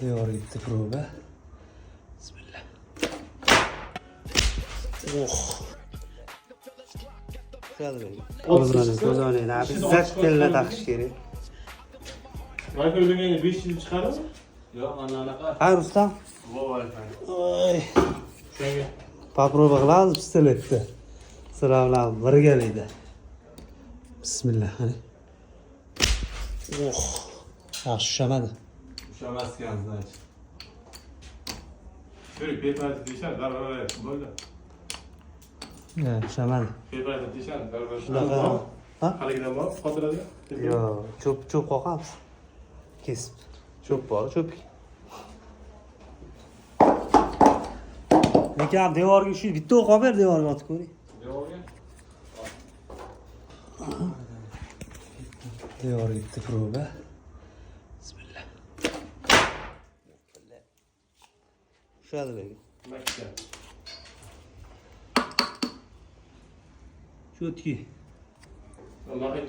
Devor gitti probe. Bismillah. Ko'zg'ani, bizzat kelini taqish kerak. Wi-Fi ödegeni 5 yıl çıkarır mı? Yok anaqa. Ha Rustam. Bu Wi-Fi. Oy. Şöyle. Попробуй qilamiz pistoletni. Sira bilan birgalikda. Bismillah. Hani. Yaxshi ushamadi. Ushamaskan, значит. Şöyle PayPal'de değişen darbe yapsın böyle. Ushamadi. PayPal'de değişen darbe Shunaqa. Ha? Hali giden var. Faturada. Yo, cho'p qoqamiz. Kesib. Cho'p bor, cho'p. Lekin ham devorga shu bitta o'q olib ber, devorga otib ko'ring. Devorga. Devor gitti probe. Bismillah. Ushadi lekin. Makka. Cho'tki. Vallahi